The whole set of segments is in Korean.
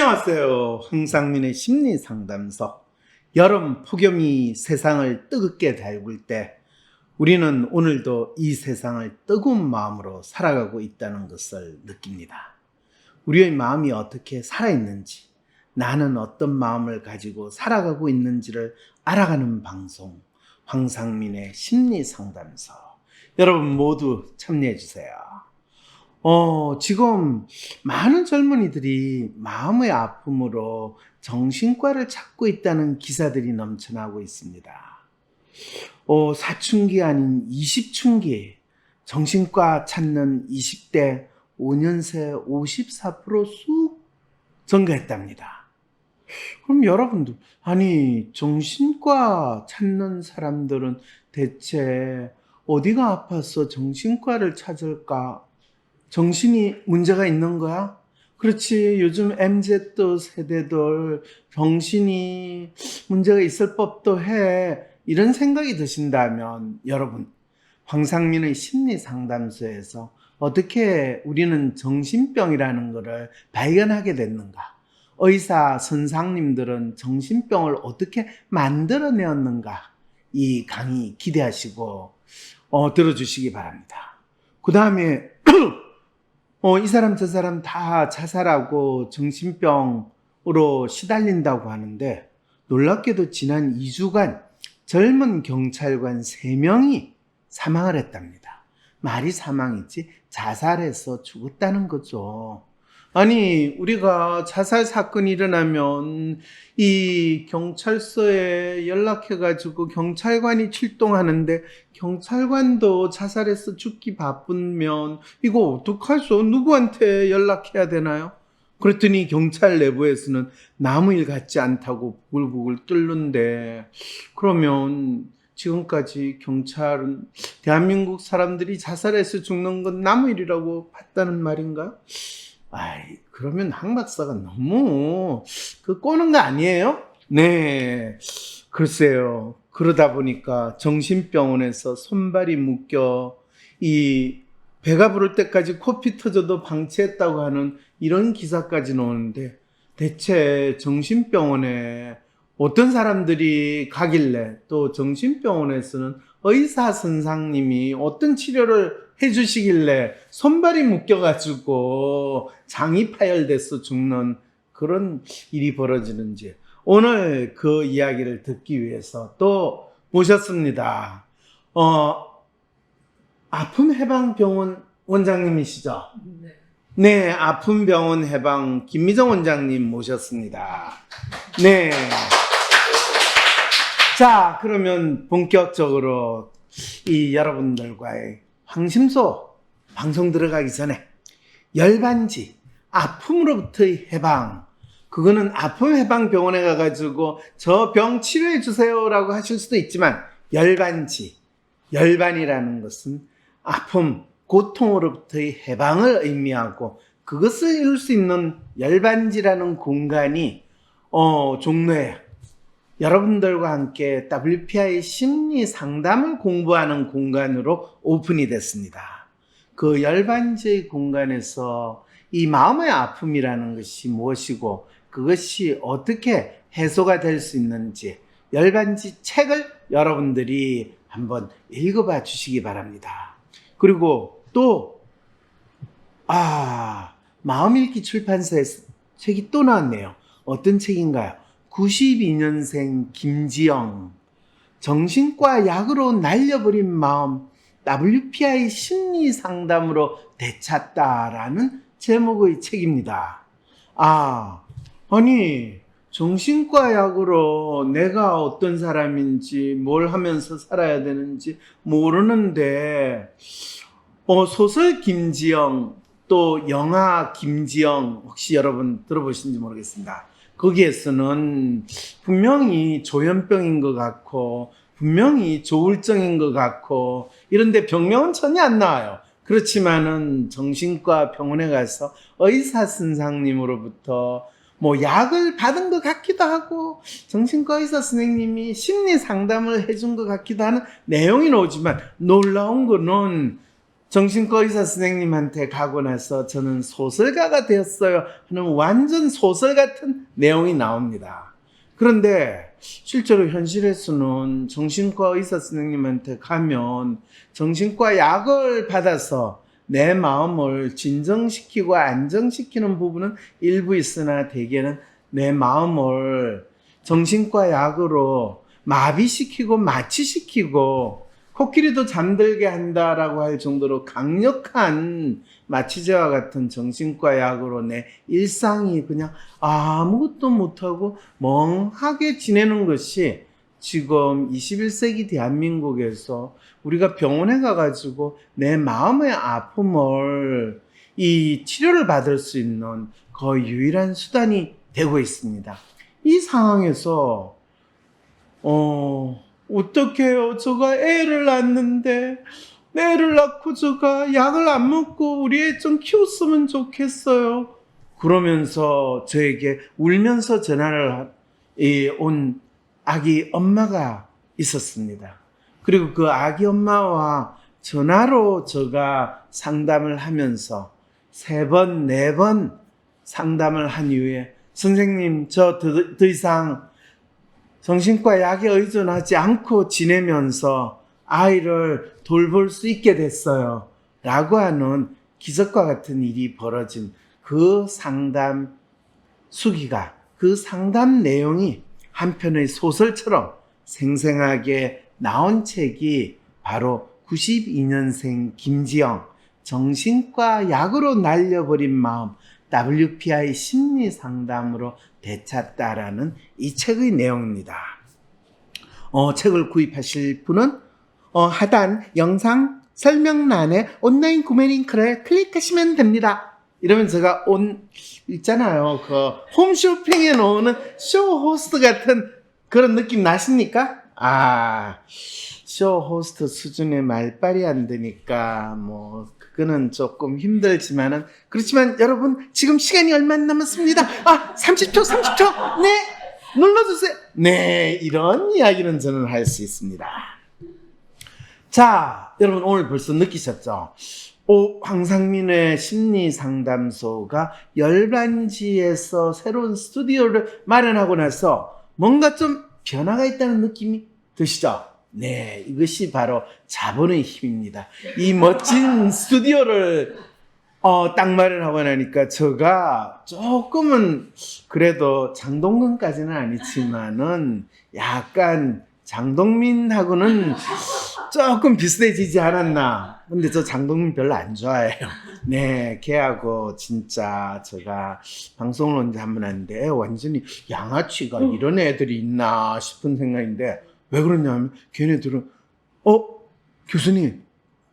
안녕하세요. 황상민의 심리상담소. 여름 폭염이 세상을 뜨겁게 달굴 때 우리는 오늘도 이 세상을 뜨거운 마음으로 살아가고 있다는 것을 느낍니다. 우리의 마음이 어떻게 살아있는지, 나는 어떤 마음을 가지고 살아가고 있는지를 알아가는 방송, 황상민의 심리상담소. 여러분 모두 참여해 주세요. 지금 많은 젊은이들이 마음의 아픔으로 정신과를 찾고 있다는 기사들이 넘쳐나고 있습니다. 사춘기 아닌 20춘기 정신과 찾는 20대 5년새 54%쑥 증가했답니다. 그럼 여러분들, 아니 정신과 찾는 사람들은 대체 어디가 아파서 정신과를 찾을까? 정신이 문제가 있는 거야? 그렇지, 요즘 MZ 세대들 정신이 문제가 있을 법도 해. 이런 생각이 드신다면 여러분, 황상민의 심리상담소에서 어떻게 우리는 정신병이라는 것을 발견하게 됐는가? 의사 선생님들은 정신병을 어떻게 만들어내었는가? 이 강의 기대하시고 들어주시기 바랍니다. 그 다음에 이 사람 저 사람 다 자살하고 정신병으로 시달린다고 하는데, 놀랍게도 지난 2주간 젊은 경찰관 3명이 사망을 했답니다. 말이 사망이지 자살해서 죽었다는 거죠. 아니, 우리가 자살 사건이 일어나면 이 경찰서에 연락해가지고 경찰관이 출동하는데, 경찰관도 자살해서 죽기 바쁘면 이거 어떡하죠? 누구한테 연락해야 되나요? 그랬더니 경찰 내부에서는 나무 일 같지 않다고 부글부글 끓는데, 그러면 지금까지 경찰은 대한민국 사람들이 자살해서 죽는 건 나무 일이라고 봤다는 말인가요? 그러면 황 박사가 너무 꼬는 거 아니에요? 네, 글쎄요. 그러다 보니까 정신병원에서 손발이 묶여 이 배가 부를 때까지 코피 터져도 방치했다고 하는 이런 기사까지 나오는데, 대체 정신병원에 어떤 사람들이 가길래, 또 정신병원에서는 의사 선생님이 어떤 치료를 해주시길래 손발이 묶여가지고 장이 파열돼서 죽는 그런 일이 벌어지는지, 오늘 그 이야기를 듣기 위해서 또 모셨습니다. 아픔해방병원 원장님이시죠? 네, 아픔병원 해방 김미정 원장님 모셨습니다. 네. 자, 그러면 본격적으로 이 여러분들과의 황심소 방송 들어가기 전에, 열반지, 아픔으로부터의 해방, 그거는 아픔해방병원에 가가지고 저 병 치료해 주세요라고 하실 수도 있지만, 열반지, 열반이라는 것은 아픔, 고통으로부터의 해방을 의미하고, 그것을 이룰 수 있는 열반지라는 공간이 종로에 여러분들과 함께 WPI 심리 상담을 공부하는 공간으로 오픈이 됐습니다. 그 열반지의 공간에서 이 마음의 아픔이라는 것이 무엇이고, 그것이 어떻게 해소가 될 수 있는지, 열반지 책을 여러분들이 한번 읽어봐 주시기 바랍니다. 그리고 또 마음읽기 출판사에서 책이 또 나왔네요. 어떤 책인가요? 92년생 김지영, 정신과 약으로 날려버린 마음, WPI 심리 상담으로 되찾다라는 제목의 책입니다. 아니 정신과 약으로 내가 어떤 사람인지 뭘 하면서 살아야 되는지 모르는데, 소설 김지영, 또 영화 김지영, 혹시 여러분 들어보신지 모르겠습니다. 거기에서는 분명히 조현병인 것 같고 분명히 조울증인 것 같고, 이런데 병명은 전혀 안 나와요. 그렇지만은 정신과 병원에 가서 의사 선생님으로부터 약을 받은 것 같기도 하고, 정신과 의사 선생님이 심리 상담을 해준 것 같기도 하는 내용이 나오지만, 놀라운 거는 정신과 의사 선생님한테 가고 나서 저는 소설가가 되었어요 하는 완전 소설 같은 내용이 나옵니다. 그런데 실제로 현실에서는 정신과 의사 선생님한테 가면 정신과 약을 받아서 내 마음을 진정시키고 안정시키는 부분은 일부 있으나 대개는 내 마음을 정신과 약으로 마비시키고 마취시키고 코끼리도 잠들게 한다라고 할 정도로 강력한 마취제와 같은 정신과 약으로 내 일상이 그냥 아무것도 못하고 멍하게 지내는 것이 지금 21세기 대한민국에서 우리가 병원에 가가지고 내 마음의 아픔을 이 치료를 받을 수 있는 거의 유일한 수단이 되고 있습니다. 이 상황에서 어떡해요? 저가 애를 낳았는데 애를 낳고 저가 약을 안 먹고 우리 애 좀 키웠으면 좋겠어요. 그러면서 저에게 울면서 전화를 온 아기 엄마가 있었습니다. 그리고 그 아기 엄마와 전화로 제가 상담을 하면서 3번, 4번 상담을 한 이후에 선생님, 저 더 이상 정신과 약에 의존하지 않고 지내면서 아이를 돌볼 수 있게 됐어요. 라고 하는 기적과 같은 일이 벌어진 그 상담 수기가, 그 상담 내용이 한 편의 소설처럼 생생하게 나온 책이 바로 92년생 김지영, 정신과 약으로 날려버린 마음, WPI 심리 상담으로 되찾다라는 이 책의 내용입니다. 책을 구입하실 분은 하단 영상 설명란에 온라인 구매 링크를 클릭하시면 됩니다. 이러면 제가 있잖아요. 그 홈쇼핑에 나오는 쇼 호스트 같은 그런 느낌 나십니까? 쇼 호스트 수준의 말빨이 안 되니까 그거는 조금 힘들지만은 그렇지만 여러분 지금 시간이 얼마 안 남았습니다. 30초 네 눌러주세요. 네, 이런 이야기는 저는 할 수 있습니다. 자, 여러분 오늘 벌써 느끼셨죠? 황상민의 심리상담소가 열반지에서 새로운 스튜디오를 마련하고 나서 뭔가 좀 변화가 있다는 느낌이 드시죠? 네, 이것이 바로 자본의 힘입니다. 이 멋진 스튜디오를 딱 마련하고 나니까 제가 조금은 그래도 장동건까지는 아니지만은 약간 장동민하고는 조금 비슷해지지 않았나. 근데 저 장동민 별로 안 좋아해요. 네, 걔하고 진짜 제가 방송을 언제 한번 하는데 완전히 양아치가 이런 애들이 있나 싶은 생각인데 왜 그러냐면 걔네들은 교수님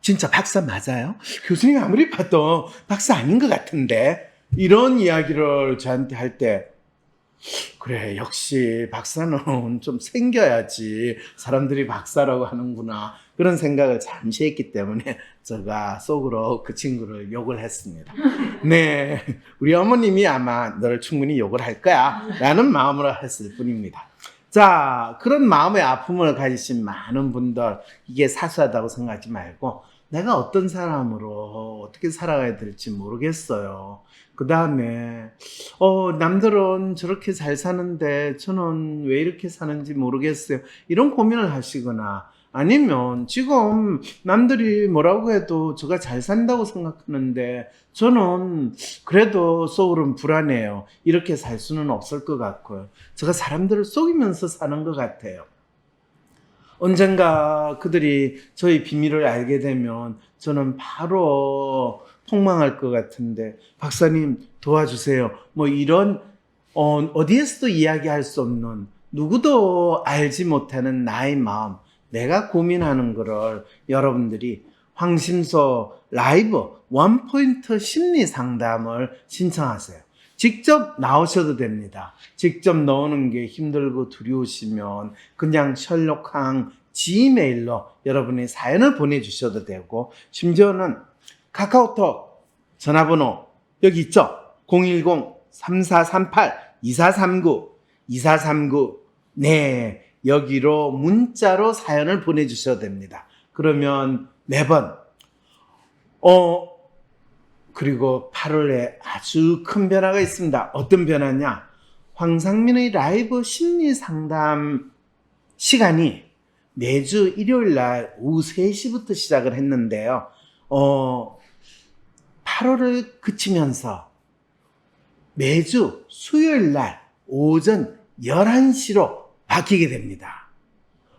진짜 박사 맞아요? 교수님 아무리 봐도 박사 아닌 것 같은데 이런 이야기를 저한테 할 때 그래 역시 박사는 좀 생겨야지 사람들이 박사라고 하는구나 그런 생각을 잠시 했기 때문에 제가 속으로 그 친구를 욕을 했습니다. 네, 우리 어머님이 아마 너를 충분히 욕을 할 거야 라는 마음으로 했을 뿐입니다. 자, 그런 마음의 아픔을 가지신 많은 분들 이게 사소하다고 생각하지 말고 내가 어떤 사람으로 어떻게 살아가야 될지 모르겠어요. 그 다음에 남들은 저렇게 잘 사는데 저는 왜 이렇게 사는지 모르겠어요. 이런 고민을 하시거나 아니면 지금 남들이 뭐라고 해도 제가 잘 산다고 생각하는데 저는 그래도 속으로는 불안해요. 이렇게 살 수는 없을 것 같고요. 제가 사람들을 속이면서 사는 것 같아요. 언젠가 그들이 저의 비밀을 알게 되면 저는 바로 폭망할 것 같은데 박사님 도와주세요. 이런 어디에서도 이야기할 수 없는 누구도 알지 못하는 나의 마음 내가 고민하는 거를 여러분들이 황심소 라이브 원포인트 심리 상담을 신청하세요. 직접 나오셔도 됩니다. 직접 나오는 게 힘들고 두려우시면 그냥 셜록항 지메일로 여러분의 사연을 보내주셔도 되고 심지어는 카카오톡 전화번호 여기 있죠? 010-3438-2439 네, 여기로 문자로 사연을 보내주셔도 됩니다. 그러면 매번 그리고 8월에 아주 큰 변화가 있습니다. 어떤 변화냐? 황상민의 라이브 심리 상담 시간이 매주 일요일 날 오후 3시부터 시작을 했는데요. 8월을 그치면서 매주 수요일 날 오전 11시로 바뀌게 됩니다.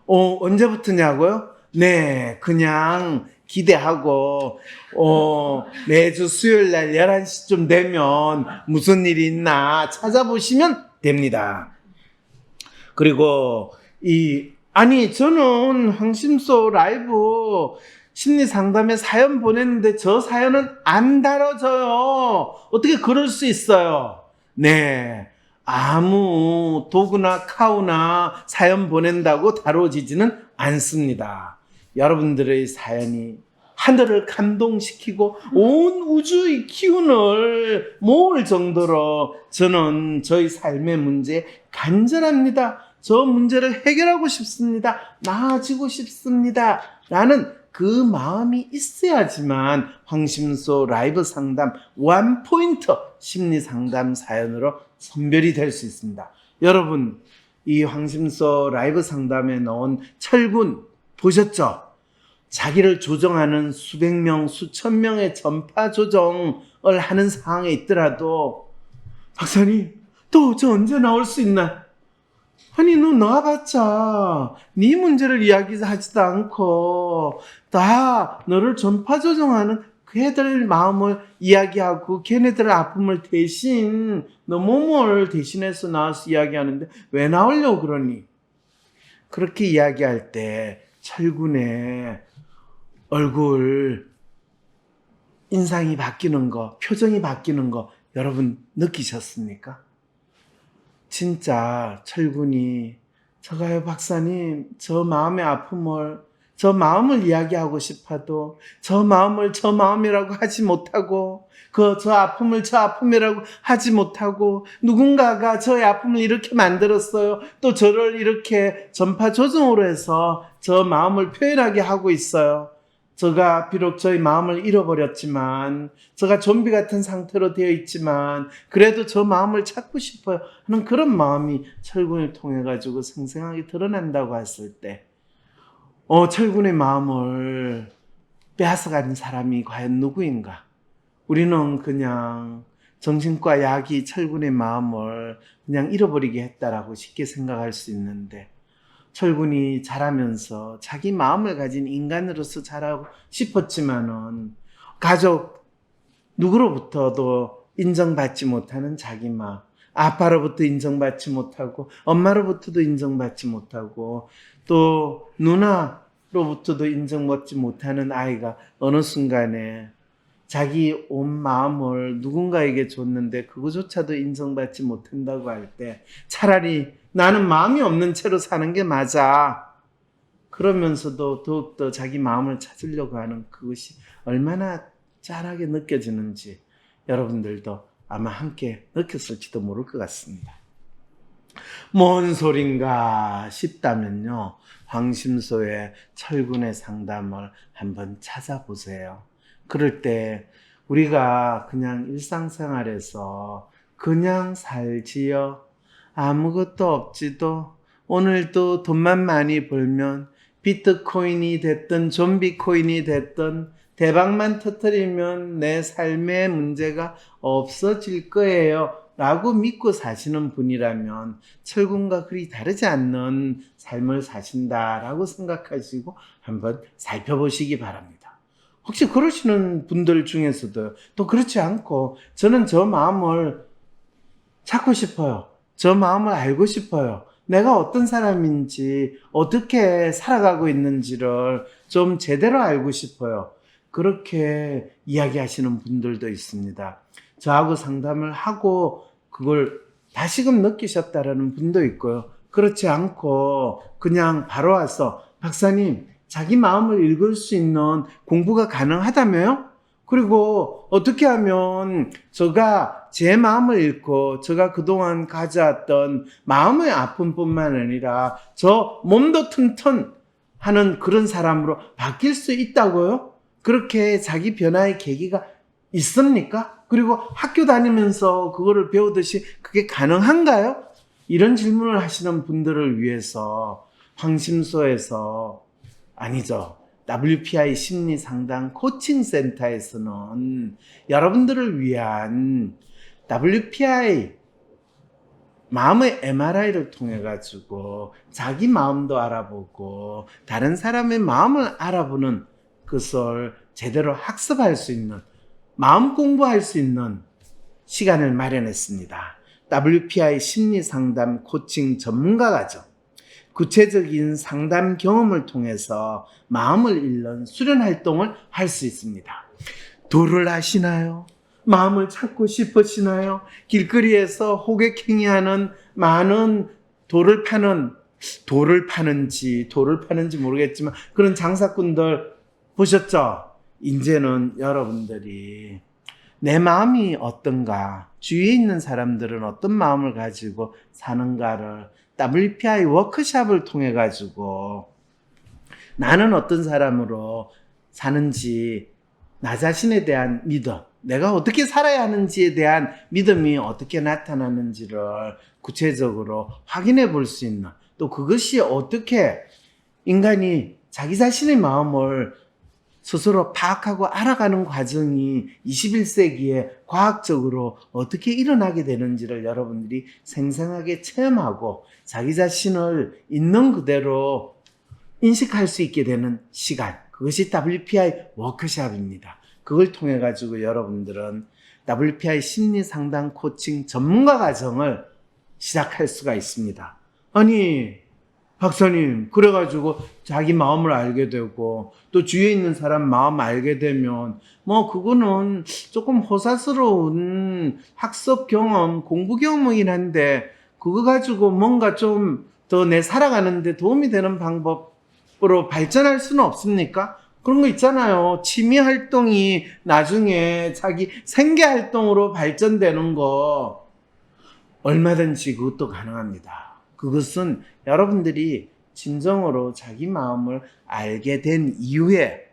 언제부터냐고요? 네, 그냥 기대하고, 매주 수요일 날 11시쯤 되면 무슨 일이 있나 찾아보시면 됩니다. 그리고, 저는 황심소 라이브 심리 상담에 사연 보냈는데 저 사연은 안 다뤄져요. 어떻게 그럴 수 있어요? 네. 아무 도구나 카우나 사연 보낸다고 다뤄지지는 않습니다. 여러분들의 사연이 하늘을 감동시키고 온 우주의 기운을 모을 정도로 저는 저희 삶의 문제에 간절합니다. 저 문제를 해결하고 싶습니다. 나아지고 싶습니다. 라는 그 마음이 있어야지만 황심소 라이브 상담 원포인트 심리 상담 사연으로 선별이 될 수 있습니다. 여러분, 이 황심소 라이브 상담에 나온 철군 보셨죠? 자기를 조정하는 수백 명, 수천 명의 전파 조정을 하는 상황에 있더라도 박사님, 또 저 언제 나올 수 있나? 아니, 너 나와봤자 네 문제를 이야기하지도 않고 다 너를 전파 조정하는 걔들 마음을 이야기하고 걔네들의 아픔을 대신 너 몸을 대신해서 나와서 이야기하는데 왜 나오려고 그러니? 그렇게 이야기할 때 철군의 얼굴 인상이 바뀌는 거, 표정이 바뀌는 거 여러분 느끼셨습니까? 진짜 철군이 저가요 박사님, 저 마음의 아픔을, 저 마음을 이야기하고 싶어도 저 마음을 저 마음이라고 하지 못하고 저 아픔을 저 아픔이라고 하지 못하고 누군가가 저의 아픔을 이렇게 만들었어요. 또 저를 이렇게 전파 조정으로 해서 저 마음을 표현하게 하고 있어요. 제가 비록 저희 마음을 잃어버렸지만, 제가 좀비 같은 상태로 되어 있지만 그래도 저 마음을 찾고 싶어요 하는 그런 마음이 철군을 통해 가지고 생생하게 드러난다고 했을 때 철군의 마음을 빼앗아가는 사람이 과연 누구인가? 우리는 그냥 정신과 약이 철군의 마음을 그냥 잃어버리게 했다라고 쉽게 생각할 수 있는데, 철군이 자라면서 자기 마음을 가진 인간으로서 자라고 싶었지만은 가족 누구로부터도 인정받지 못하는 자기 마음, 아빠로부터 인정받지 못하고 엄마로부터도 인정받지 못하고 또 누나로부터도 인정받지 못하는 아이가 어느 순간에 자기 온 마음을 누군가에게 줬는데 그거조차도 인정받지 못한다고 할 때 차라리 나는 마음이 없는 채로 사는 게 맞아. 그러면서도 더욱더 자기 마음을 찾으려고 하는 그것이 얼마나 짠하게 느껴지는지 여러분들도 아마 함께 느꼈을지도 모를 것 같습니다. 뭔 소린가 싶다면요, 황심소의 철군의 상담을 한번 찾아보세요. 그럴 때 우리가 그냥 일상생활에서 그냥 살지요. 아무것도 없지도, 오늘도 돈만 많이 벌면 비트코인이 됐든 좀비코인이 됐든 대박만 터뜨리면 내 삶의 문제가 없어질 거예요 라고 믿고 사시는 분이라면 철군과 그리 다르지 않는 삶을 사신다라고 생각하시고 한번 살펴보시기 바랍니다. 혹시 그러시는 분들 중에서도 또 그렇지 않고 저는 저 마음을 찾고 싶어요. 저 마음을 알고 싶어요. 내가 어떤 사람인지 어떻게 살아가고 있는지를 좀 제대로 알고 싶어요. 그렇게 이야기하시는 분들도 있습니다. 저하고 상담을 하고 그걸 다시금 느끼셨다라는 분도 있고요. 그렇지 않고 그냥 바로 와서 박사님, 자기 마음을 읽을 수 있는 공부가 가능하다며요? 그리고 어떻게 하면 제가 제 마음을 읽고 제가 그동안 가져왔던 마음의 아픔뿐만 아니라 저 몸도 튼튼하는 그런 사람으로 바뀔 수 있다고요? 그렇게 자기 변화의 계기가 있습니까? 그리고 학교 다니면서 그거를 배우듯이 그게 가능한가요? 이런 질문을 하시는 분들을 위해서 황심소에서, 아니죠, WPI 심리상담 코칭센터에서는 여러분들을 위한 WPI 마음의 MRI를 통해 가지고 자기 마음도 알아보고 다른 사람의 마음을 알아보는 것을 제대로 학습할 수 있는, 마음 공부할 수 있는 시간을 마련했습니다. WPI 심리상담 코칭 전문가 과정. 구체적인 상담 경험을 통해서 마음을 읽는 수련 활동을 할 수 있습니다. 도를 아시나요? 마음을 찾고 싶으시나요? 길거리에서 호객행위하는 많은 돌을 파는지 모르겠지만 그런 장사꾼들 보셨죠? 이제는 여러분들이 내 마음이 어떤가, 주위에 있는 사람들은 어떤 마음을 가지고 사는가를 WPI 워크숍을 통해 가지고 나는 어떤 사람으로 사는지, 나 자신에 대한 믿음, 내가 어떻게 살아야 하는지에 대한 믿음이 어떻게 나타나는지를 구체적으로 확인해 볼 수 있는, 또 그것이 어떻게 인간이 자기 자신의 마음을 스스로 파악하고 알아가는 과정이 21세기에 과학적으로 어떻게 일어나게 되는지를 여러분들이 생생하게 체험하고 자기 자신을 있는 그대로 인식할 수 있게 되는 시간, 그것이 WPI 워크숍입니다. 그걸 통해 가지고 여러분들은 WPI 심리상담 코칭 전문가 과정을 시작할 수가 있습니다. 아니 박사님, 그래가지고 자기 마음을 알게 되고 또 주위에 있는 사람 마음 알게 되면 뭐 그거는 조금 호사스러운 학습 경험, 공부 경험이긴 한데 그거 가지고 뭔가 좀 더 내 살아가는데 도움이 되는 방법으로 발전할 수는 없습니까? 그런 거 있잖아요. 취미 활동이 나중에 자기 생계 활동으로 발전되는 거 얼마든지 그것도 가능합니다. 그것은 여러분들이 진정으로 자기 마음을 알게 된 이후에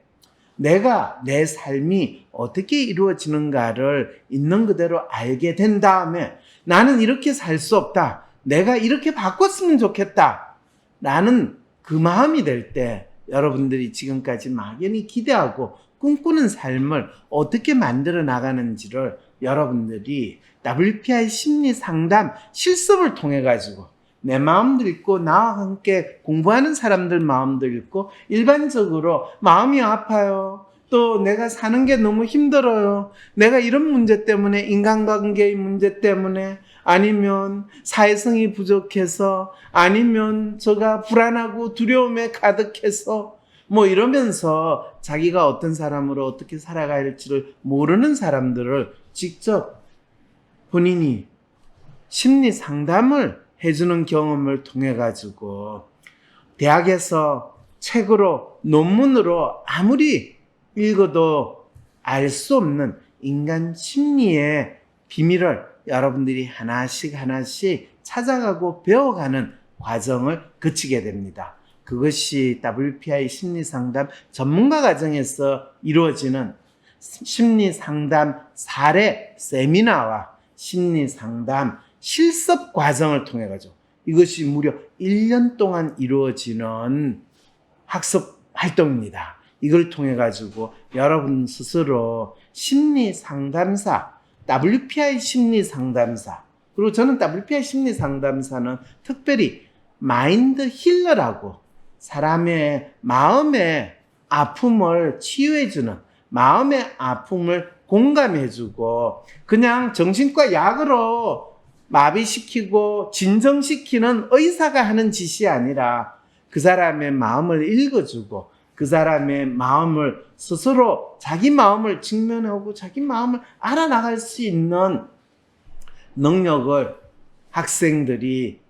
내가 내 삶이 어떻게 이루어지는가를 있는 그대로 알게 된 다음에 나는 이렇게 살 수 없다, 내가 이렇게 바꿨으면 좋겠다 라는 그 마음이 될 때 여러분들이 지금까지 막연히 기대하고 꿈꾸는 삶을 어떻게 만들어 나가는지를 여러분들이 WPI 심리 상담 실습을 통해 가지고 내 마음도 읽고 나와 함께 공부하는 사람들 마음도 읽고, 일반적으로 마음이 아파요, 또 내가 사는 게 너무 힘들어요, 내가 이런 문제 때문에, 인간관계의 문제 때문에, 아니면 사회성이 부족해서, 아니면 제가 불안하고 두려움에 가득해서 뭐 이러면서 자기가 어떤 사람으로 어떻게 살아가야 할지를 모르는 사람들을 직접 본인이 심리 상담을 해주는 경험을 통해 가지고 대학에서 책으로 논문으로 아무리 읽어도 알 수 없는 인간 심리의 비밀을 여러분들이 하나씩 찾아가고 배워가는 과정을 거치게 됩니다. 그것이 WPI 심리상담 전문가 과정에서 이루어지는 심리상담 사례 세미나와 심리상담 실습 과정을 통해 가지고, 이것이 무려 1년 동안 이루어지는 학습 활동입니다. 이걸 통해 가지고 여러분 스스로 심리상담사, WPI 심리상담사, 그리고 저는 WPI 심리상담사는 특별히 마인드 힐러라고 사람의 마음의 아픔을 치유해주는, 마음의 아픔을 공감해주고 그냥 정신과 약으로 마비시키고 진정시키는 의사가 하는 짓이 아니라 그 사람의 마음을 읽어주고 그 사람의 마음을 스스로 자기 마음을 직면하고 자기 마음을 알아나갈 수 있는 능력을 학생들이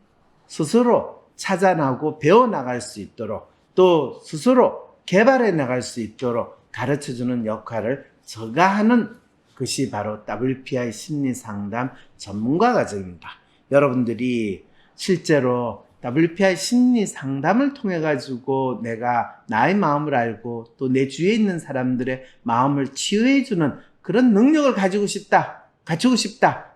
스스로 찾아나고 배워나갈 수 있도록, 또 스스로 개발해 나갈 수 있도록 가르쳐주는 역할을 제가 하는 것이 바로 WPI 심리상담 전문가 과정입니다. 여러분들이 실제로 WPI 심리 상담을 통해 가지고 내가 나의 마음을 알고 또 내 주위에 있는 사람들의 마음을 치유해주는 그런 능력을 갖추고 싶다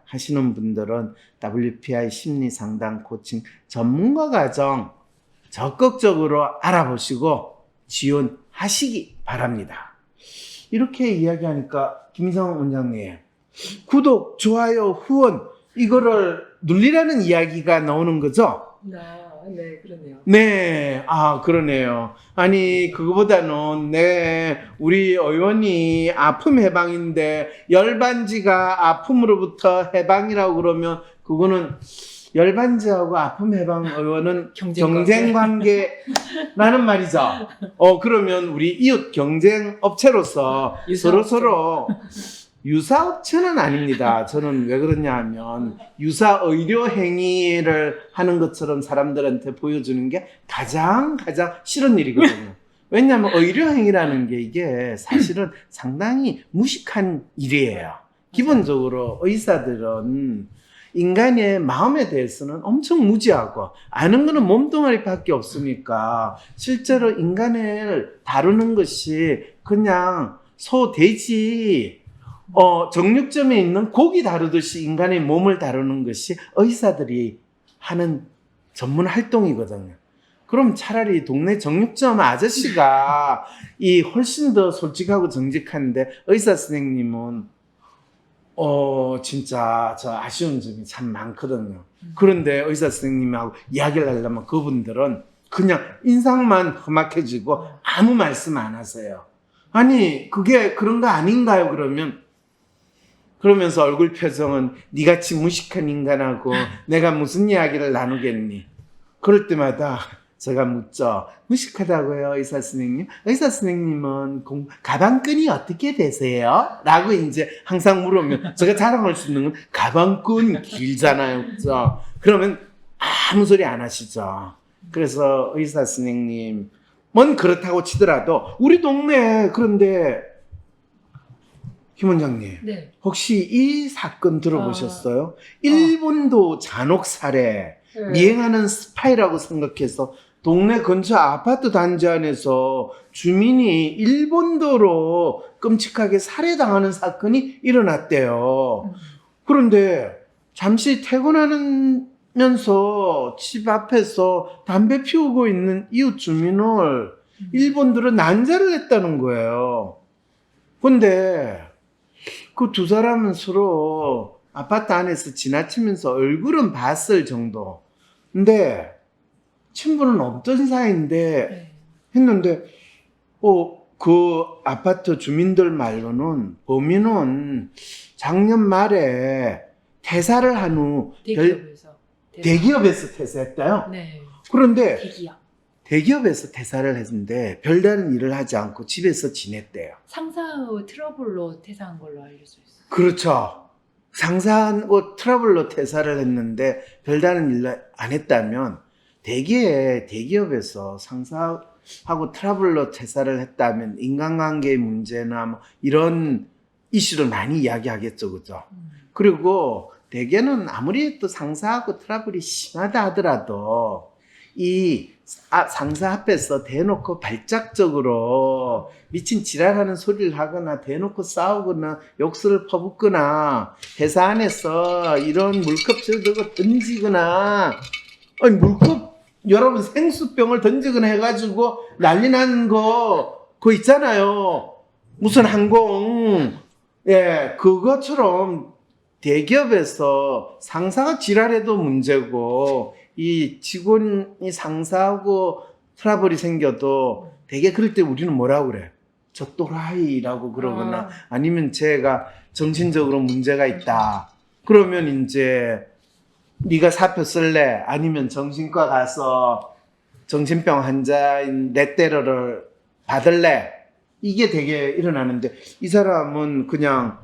하시는 분들은 WPI 심리 상담 코칭 전문가 과정 적극적으로 알아보시고 지원하시기 바랍니다. 이렇게 이야기하니까 김성원 원장님, 구독, 좋아요, 후원 이거를 눌리라는 이야기가 나오는 거죠? 네, 그러네요. 네, 그러네요. 아니, 그거보다는, 우리 의원이 아픔 해방인데, 열반지가 아픔으로부터 해방이라고 그러면, 그거는 열반지하고 아픔 해방 의원은 경쟁 관계라는 말이죠. 그러면 우리 이웃 경쟁 업체로서 서로 유사업체는 아닙니다. 저는 왜 그러냐 하면 유사 의료 행위를 하는 것처럼 사람들한테 보여주는 게 가장 싫은 일이거든요. 왜냐하면 의료 행위라는 게 이게 사실은 상당히 무식한 일이에요. 기본적으로 의사들은 인간의 마음에 대해서는 엄청 무지하고 아는 거는 몸뚱아리밖에 없으니까 실제로 인간을 다루는 것이 그냥 소, 돼지 정육점에 있는 고기 다루듯이 인간의 몸을 다루는 것이 의사들이 하는 전문 활동이거든요. 그럼 차라리 동네 정육점 아저씨가 훨씬 더 솔직하고 정직한데 의사 선생님은 진짜 저 아쉬운 점이 참 많거든요. 그런데 의사 선생님하고 이야기를 하려면 그분들은 그냥 인상만 험악해지고 아무 말씀 안 하세요. 아니 그게 그런 거 아닌가요? 그러면서 얼굴 표정은 니같이 무식한 인간하고 내가 무슨 이야기를 나누겠니? 그럴 때마다 제가 묻죠. 무식하다고요, 의사 선생님? 의사 선생님은 가방끈이 어떻게 되세요? 라고 이제 항상 물으면 제가 자랑할 수 있는 건 가방끈 길잖아요. 그죠? 그러면 아무 소리 안 하시죠. 그래서 의사 선생님, 뭔 그렇다고 치더라도 우리 동네 그런데 김 원장님, 네. 혹시 이 사건 들어보셨어요? 일본도 잔혹 살해, 미행하는 스파이라고 생각해서 동네 근처 아파트 단지 안에서 주민이 일본도로 끔찍하게 살해당하는 사건이 일어났대요. 그런데 잠시 퇴근하면서 집 앞에서 담배 피우고 있는 이웃 주민을 일본들은 난자를 했다는 거예요. 근데 그 두 사람은 서로 아파트 안에서 지나치면서 얼굴은 봤을 정도. 근데 친분은 없던 사이인데 했는데 그 아파트 주민들 말로는 범인은 작년 말에 퇴사를 한 후 대기업에서 퇴사했대요. 네. 그런데 대기업. 대기업에서 퇴사를 했는데 별다른 일을 하지 않고 집에서 지냈대요. 상사의 트러블로 퇴사한 걸로 알려져 있어요. 그렇죠. 상사하고 트러블로 퇴사를 했는데 별다른 일을 안 했다면 대기업에서 상사하고 트러블로 퇴사를 했다면 인간관계의 문제나 뭐 이런 이슈를 많이 이야기하겠죠. 그죠? 그리고 대개는 아무리 또 상사하고 트러블이 심하다 하더라도 이 상사 앞에서 대놓고 발작적으로 미친 지랄하는 소리를 하거나 대놓고 싸우거나 욕설을 퍼붓거나 회사 안에서 이런 물컵을 들고 던지거나 물컵 여러분 생수병을 던지거나 해가지고 난리 난 거 그거 있잖아요. 무슨 항공 그것처럼 대기업에서 상사가 지랄해도 문제고 이 직원이 상사하고 트러블이 생겨도 되게 그럴 때 우리는 뭐라고 그래? 저 또라이라고 그러거나 아니면 제가 정신적으로 문제가 있다. 그러면 이제 네가 사표 쓸래? 아니면 정신과 가서 정신병 환자인 레테러를 받을래? 이게 되게 일어나는데 이 사람은 그냥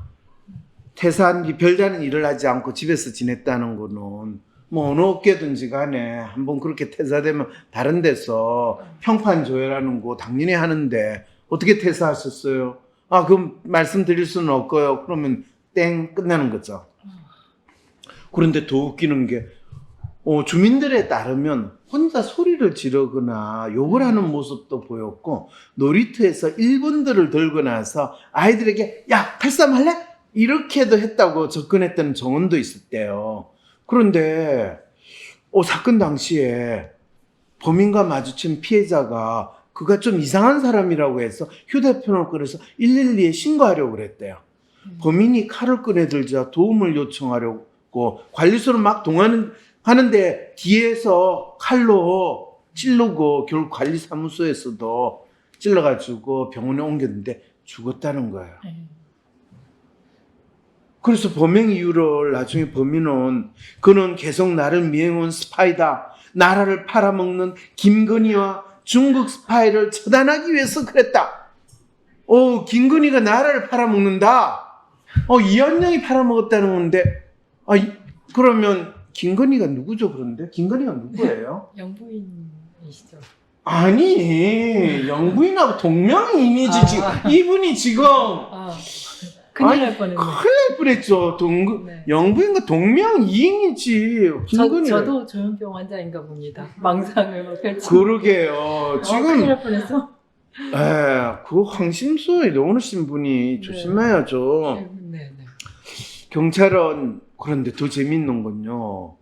퇴사한 뒤 별다른 일을 하지 않고 집에서 지냈다는 거는 뭐 어느 업계든지 간에 한번 그렇게 퇴사되면 다른 데서 평판 조회라는 거 당연히 하는데 어떻게 퇴사하셨어요? 그럼 말씀드릴 수는 없고요. 그러면 땡 끝나는 거죠. 그런데 더 웃기는 게 주민들에 따르면 혼자 소리를 지르거나 욕을 하는 모습도 보였고 놀이터에서 1분들을 들고 나서 아이들에게 야 칼싸움 할래? 이렇게도 했다고 접근했다는 정언도 있었대요. 그런데 사건 당시에 범인과 마주친 피해자가 그가 좀 이상한 사람이라고 해서 휴대폰을 꺼내서 112에 신고하려고 그랬대요. 범인이 칼을 꺼내들자 도움을 요청하려고 관리소로 막 하는데 뒤에서 칼로 찌르고 결국 관리사무소에서도 찔러가지고 병원에 옮겼는데 죽었다는 거예요. 그래서 범행 이유를 나중에 범인은 그는 계속 나를 미행한 스파이다. 나라를 팔아먹는 김건희와 중국 스파이를 처단하기 위해서 그랬다. 김건희가 나라를 팔아먹는다. 이한영이 팔아먹었다는 건데, 그러면 김건희가 누구죠, 그런데? 김건희가 누구예요? 영부인이시죠. 아니, 영부인하고 동명이인이지, 이분이 지금. 큰일 날 뻔했네. 큰일 날 뻔했죠. 네. 영부인과 동명이인이지. 저도 조현병 환자인가 봅니다. 망상을 막 펼치고. 그러게요. 지금. 큰일 날 뻔했어. 그 황심소에 넣어놓으신 분이 조심해야죠. 네. 경찰은 그런데 더 재밌는 건요.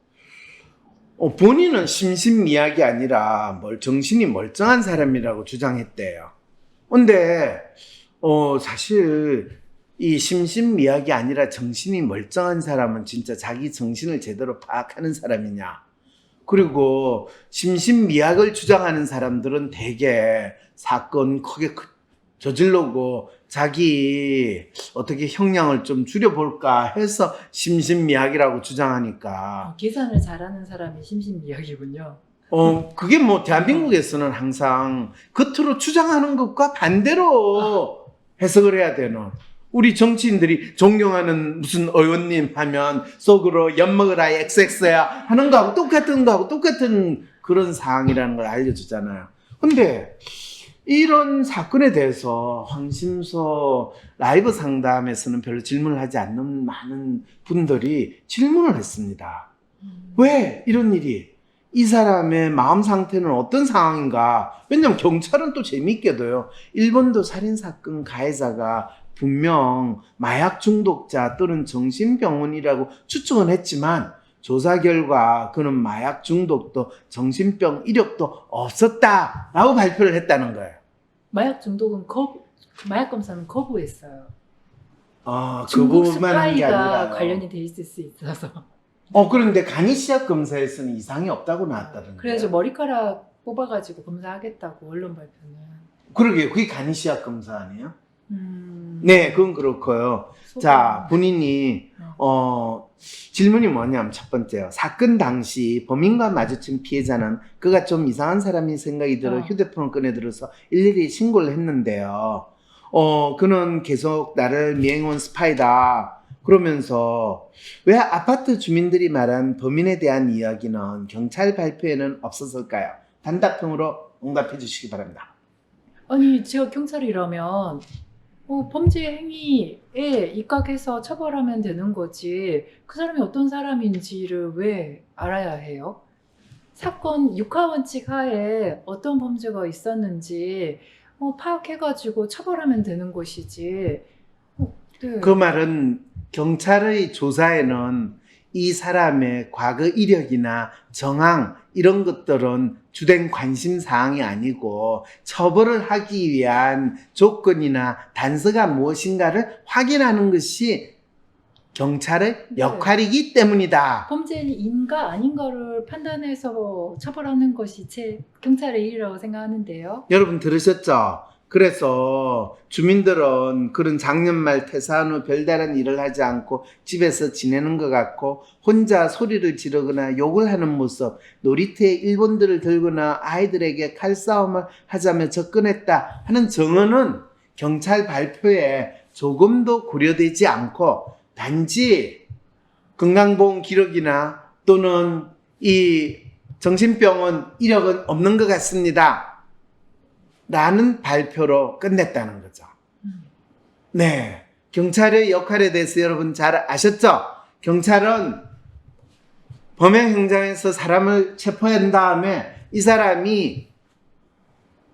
본인은 심신미약이 아니라 정신이 멀쩡한 사람이라고 주장했대요. 근데 사실 이 심신미약이 아니라 정신이 멀쩡한 사람은 진짜 자기 정신을 제대로 파악하는 사람이냐. 그리고 심신미약을 주장하는 사람들은 대개 사건 크게 저질러고 자기 어떻게 형량을 좀 줄여볼까 해서 심신미약이라고 주장하니까. 계산을 잘하는 사람이 심신미약이군요. 그게 대한민국에서는 항상 겉으로 주장하는 것과 반대로 해석을 해야 되는. 우리 정치인들이 존경하는 무슨 의원님 하면 속으로 엿먹으라 XX야 하는 거하고 똑같은 그런 상황이라는 걸 알려주잖아요. 근데 이런 사건에 대해서 황심소 라이브 상담에서는 별로 질문을 하지 않는 많은 분들이 질문을 했습니다. 왜 이런 일이? 이 사람의 마음 상태는 어떤 상황인가? 왜냐면 경찰은 또 재밌게도요. 일본도 살인사건 가해자가 분명 마약 중독자 또는 정신병원이라고 추측은 했지만 조사 결과 그는 마약 중독도 정신병 이력도 없었다라고 발표를 했다는 거예요. 마약 중독은 마약 검사는 거부했어요. 중국 그것만 한 게 아니라 아니라 관련이 돼 있을 수 있어서. 그런데 간이시약 검사에서는 이상이 없다고 나왔다던데. 그래서 머리카락 뽑아가지고 검사하겠다고 언론 발표는. 그러게요. 그게 간이시약 검사 아니에요? 네, 그건 그렇고요. 자, 본인이 질문이 뭐냐면 첫 번째요. 사건 당시 범인과 마주친 피해자는 그가 좀 이상한 사람인 생각이 들어 휴대폰을 꺼내들어서 일일이 신고를 했는데요. 그는 계속 나를 미행한 스파이다. 그러면서 왜 아파트 주민들이 말한 범인에 대한 이야기는 경찰 발표에는 없었을까요? 단답형으로 응답해 주시기 바랍니다. 아니, 제가 경찰이라면 범죄 행위에 입각해서 처벌하면 되는 거지. 그 사람이 어떤 사람인지를 왜 알아야 해요? 사건 육하원칙 하에 어떤 범죄가 있었는지 파악해가지고 처벌하면 되는 것이지. 네. 그 말은 경찰의 조사에는 이 사람의 과거 이력이나 정황 이런 것들은 주된 관심 사항이 아니고 처벌을 하기 위한 조건이나 단서가 무엇인가를 확인하는 것이 경찰의 역할이기 때문이다. 범죄인가 아닌가를 판단해서 처벌하는 것이 제 경찰의 일이라고 생각하는데요. 여러분 들으셨죠? 그래서 주민들은 그런 작년 말 퇴사한 후 별다른 일을 하지 않고 집에서 지내는 것 같고 혼자 소리를 지르거나 욕을 하는 모습, 놀이터에 일본들을 들거나 아이들에게 칼싸움을 하자며 접근했다 하는 정언은 경찰 발표에 조금도 고려되지 않고 단지 건강보험 기록이나 또는 이 정신병원 이력은 없는 것 같습니다. 라는 발표로 끝냈다는 거죠. 네. 경찰의 역할에 대해서 여러분 잘 아셨죠? 경찰은 범행 현장에서 사람을 체포한 다음에 이 사람이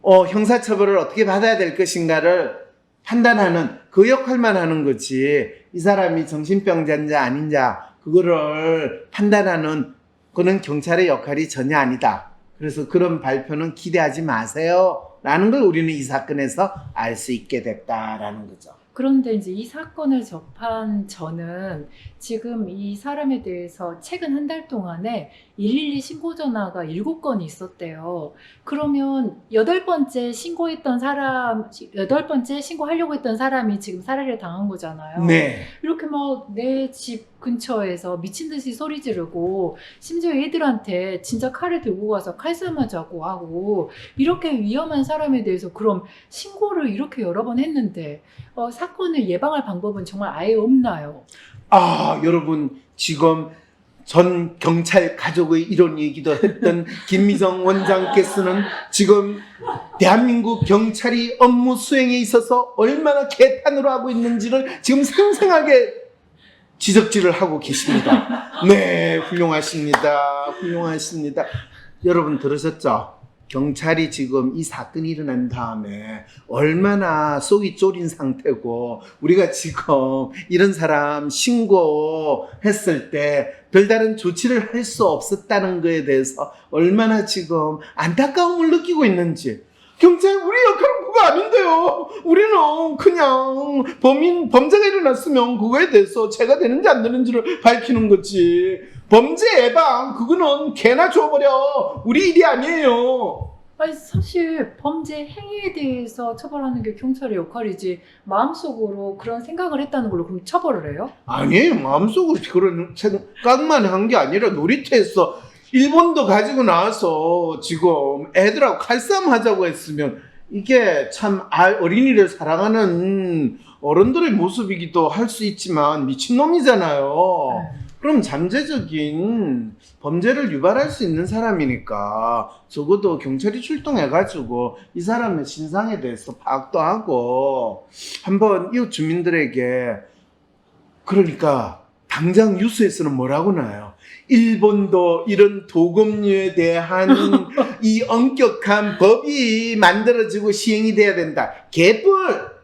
형사처벌을 어떻게 받아야 될 것인가를 판단하는 그 역할만 하는 거지. 이 사람이 정신병자인지 아닌자 그거를 판단하는 그는 경찰의 역할이 전혀 아니다. 그래서 그런 발표는 기대하지 마세요. 라는 걸 우리는 이 사건에서 알 수 있게 됐다라는 거죠. 그런데 이제 이 사건을 접한 저는 지금 이 사람에 대해서 최근 한 달 동안에 112 신고 전화가 7건이 있었대요. 그러면 8번째 신고하려고 했던 사람이 지금 살해를 당한 거잖아요. 네. 이렇게 막 내 집 근처에서 미친 듯이 소리 지르고 심지어 애들한테 진짜 칼을 들고 가서 칼싸움하자고 하고 이렇게 위험한 사람에 대해서 그럼 신고를 이렇게 여러 번 했는데 사건을 예방할 방법은 정말 아예 없나요? 여러분 지금 전 경찰 가족의 이런 얘기도 했던 김미정 원장께서는 지금 대한민국 경찰이 업무 수행에 있어서 얼마나 개탄으로 하고 있는지를 지금 생생하게 지적질을 하고 계십니다. 네, 훌륭하십니다. 여러분 들으셨죠? 경찰이 지금 이 사건이 일어난 다음에 얼마나 속이 쫄인 상태고 우리가 지금 이런 사람 신고했을 때 별다른 조치를 할 수 없었다는 거에 대해서 얼마나 지금 안타까움을 느끼고 있는지. 경찰 우리 역할은 그거 아닌데요. 우리는 그냥 범죄가 일어났으면 그거에 대해서 죄가 되는지 안 되는지를 밝히는 거지. 범죄 예방 그거는 개나 줘버려. 우리 일이 아니에요. 아니 사실 범죄 행위에 대해서 처벌하는 게 경찰의 역할이지 마음속으로 그런 생각을 했다는 걸로 그럼 처벌을 해요? 아니에요. 마음속으로 그런 생각만 한 게 아니라 놀이터에서 일본도 가지고 나와서 지금 애들하고 칼싸움 하자고 했으면 이게 참 어린이를 사랑하는 어른들의 모습이기도 할 수 있지만 미친놈이잖아요. 그럼 잠재적인 범죄를 유발할 수 있는 사람이니까 적어도 경찰이 출동해가지고 이 사람의 신상에 대해서 파악도 하고 한번 이웃 주민들에게 그러니까 당장 뉴스에서는 뭐라고 나요? 일본도 이런 도금류에 대한 이 엄격한 법이 만들어지고 시행이 돼야 된다. 개뿔!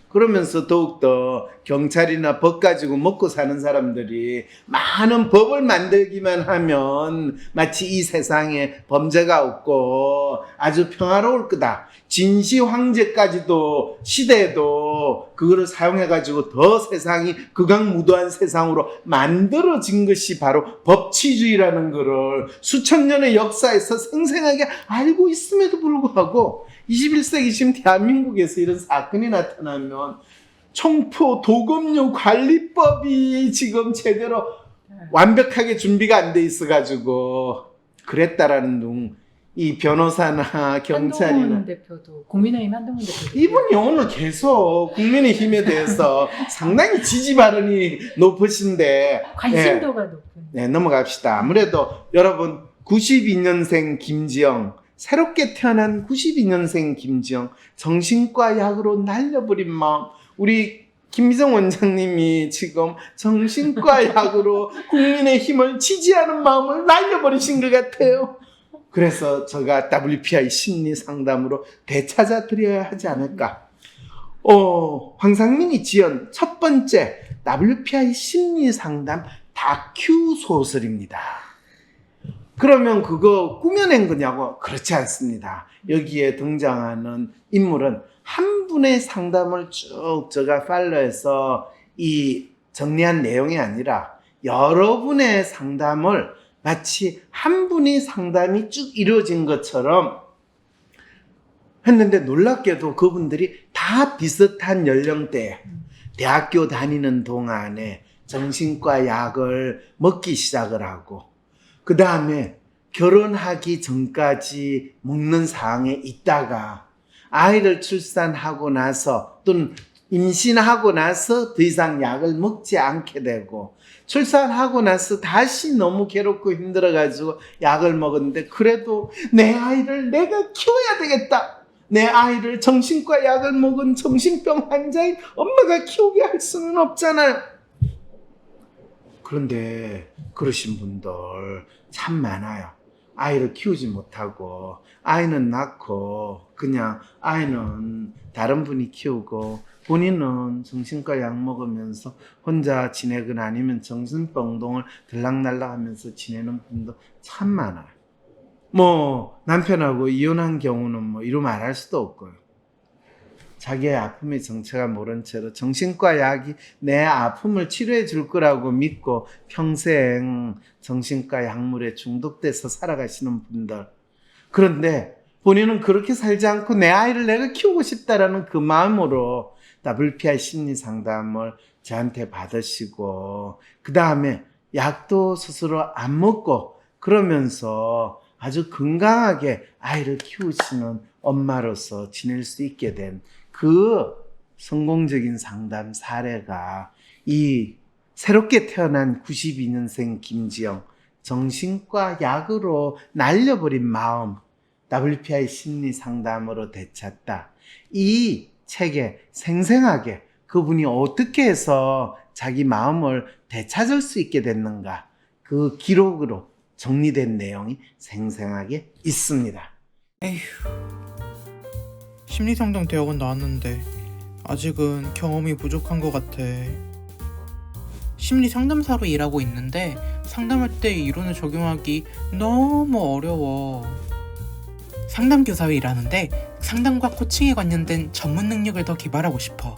그러면서 더욱더 경찰이나 법 가지고 먹고 사는 사람들이 많은 법을 만들기만 하면 마치 이 세상에 범죄가 없고 아주 평화로울 거다. 진시 황제까지도 시대에도 그거를 사용해가지고 더 세상이 극악무도한 세상으로 만들어진 것이 바로 법치주의라는 거를 수천 년의 역사에서 생생하게 알고 있음에도 불구하고 21세기 지금 대한민국에서 이런 사건이 나타나면 총포 도금류 관리법이 지금 제대로 완벽하게 준비가 안 돼 있어가지고 그랬다라는 이 변호사나 경찰이나 한동훈 대표도 국민의힘 한동훈 대표도 이분이 오늘 계속 국민의힘에 대해서 상당히 지지 발언이 높으신데 관심도가 높은. 네, 넘어갑시다. 아무래도 여러분 92년생 김지영 새롭게 태어난 92년생 김지영 정신과 약으로 날려버린 마음 우리 김미정 원장님이 지금 정신과 약으로 국민의힘을 지지하는 마음을 날려버리신 것 같아요. 그래서 제가 WPI 심리 상담으로 되찾아 드려야 하지 않을까. 황상민이 지은 첫 번째 WPI 심리 상담 다큐 소설입니다. 그러면 그거 꾸며낸 거냐고? 그렇지 않습니다. 여기에 등장하는 인물은 한 분의 상담을 쭉 제가 팔로해서 이 정리한 내용이 아니라 여러분의 상담을 마치 한 분이 상담이 쭉 이루어진 것처럼 했는데 놀랍게도 그분들이 다 비슷한 연령대에 대학교 다니는 동안에 정신과 약을 먹기 시작을 하고 그 다음에 결혼하기 전까지 먹는 상황에 있다가 아이를 출산하고 나서 또는 임신하고 나서 더 이상 약을 먹지 않게 되고 출산하고 나서 다시 너무 괴롭고 힘들어가지고 약을 먹었는데 그래도 내 아이를 내가 키워야 되겠다. 내 아이를 정신과 약을 먹은 정신병 환자인 엄마가 키우게 할 수는 없잖아요. 그런데 그러신 분들 참 많아요. 아이를 키우지 못하고 아이는 낳고 그냥 아이는 다른 분이 키우고 본인은 정신과 약 먹으면서 혼자 지내거나 아니면 정신병동을 들락날락 하면서 지내는 분도 참 많아요. 뭐 남편하고 이혼한 경우는 뭐 이루 말할 수도 없고요. 자기의 아픔의 정체가 모른 채로 정신과 약이 내 아픔을 치료해 줄 거라고 믿고 평생 정신과 약물에 중독돼서 살아가시는 분들. 그런데 본인은 그렇게 살지 않고 내 아이를 내가 키우고 싶다라는 그 마음으로 WPI 심리 상담을 저한테 받으시고 그 다음에 약도 스스로 안 먹고 그러면서 아주 건강하게 아이를 키우시는 엄마로서 지낼 수 있게 된 그 성공적인 상담 사례가 이 새롭게 태어난 92년생 김지영 정신과 약으로 날려버린 마음 WPI 심리 상담으로 되찾다. 이 책에 생생하게 그분이 어떻게 해서 자기 마음을 되찾을 수 있게 됐는가 그 기록으로 정리된 내용이 생생하게 있습니다. 에휴, 심리상담 대학원 나왔는데 아직은 경험이 부족한 것 같아. 심리상담사로 일하고 있는데 상담할 때 이론을 적용하기 너무 어려워. 상담교사로 일하는데 상담과 코칭에 관련된 전문 능력을 더 개발하고 싶어.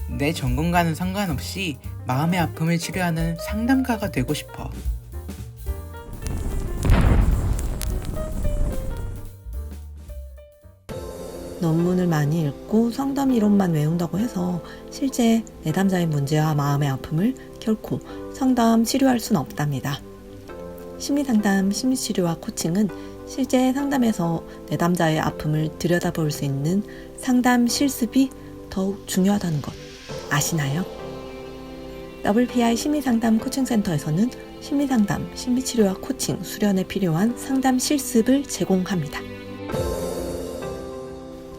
내 전공과는 상관없이 마음의 아픔을 치료하는 상담가가 되고 싶어. 논문을 많이 읽고 상담 이론만 외운다고 해서 실제 내담자의 문제와 마음의 아픔을 결코 상담, 치료할 수는 없답니다. 심리상담, 심리치료와 코칭은 실제 상담에서 내담자의 아픔을 들여다볼 수 있는 상담 실습이 더욱 중요하다는 것 아시나요? WPI 심리상담 코칭센터에서는 심리상담, 심리치료와 코칭 수련에 필요한 상담 실습을 제공합니다.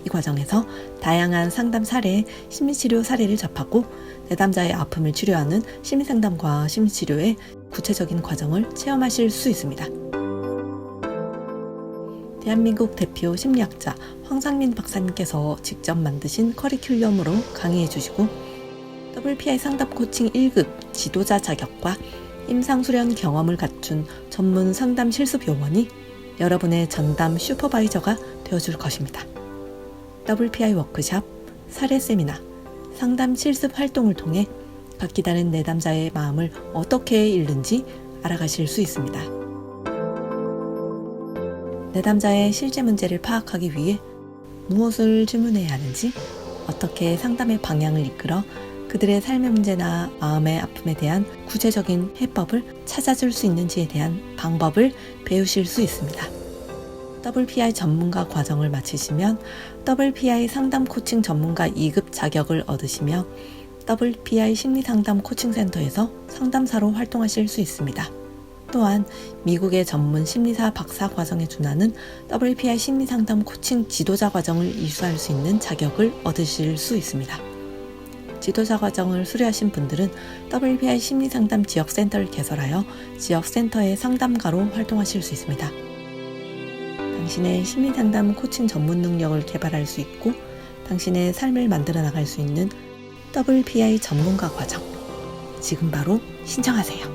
이 과정에서 다양한 상담 사례, 심리치료 사례를 접하고 내담자의 아픔을 치료하는 심리상담과 심리치료의 구체적인 과정을 체험하실 수 있습니다. 대한민국 대표 심리학자 황상민 박사님께서 직접 만드신 커리큘럼으로 강의해 주시고 WPI 상담 코칭 1급 지도자 자격과 임상수련 경험을 갖춘 전문 상담 실습 요원이 여러분의 전담 슈퍼바이저가 되어줄 것입니다. WPI 워크샵, 사례 세미나, 상담 실습 활동을 통해 각기 다른 내담자의 마음을 어떻게 읽는지 알아가실 수 있습니다. 내담자의 실제 문제를 파악하기 위해 무엇을 질문해야 하는지, 어떻게 상담의 방향을 이끌어 그들의 삶의 문제나 마음의 아픔에 대한 구체적인 해법을 찾아줄 수 있는지에 대한 방법을 배우실 수 있습니다. WPI 전문가 과정을 마치시면 WPI 상담 코칭 전문가 2급 자격을 얻으시며 WPI 심리상담 코칭센터에서 상담사로 활동하실 수 있습니다. 또한 미국의 전문 심리사 박사 과정에 준하는 WPI 심리상담 코칭 지도자 과정을 이수할 수 있는 자격을 얻으실 수 있습니다. 지도자 과정을 수료하신 분들은 WPI 심리상담 지역센터를 개설하여 지역센터의 상담가로 활동하실 수 있습니다. 당신의 심리상담 코칭 전문 능력을 개발할 수 있고 당신의 삶을 만들어 나갈 수 있는 WPI 전문가 과정 지금 바로 신청하세요.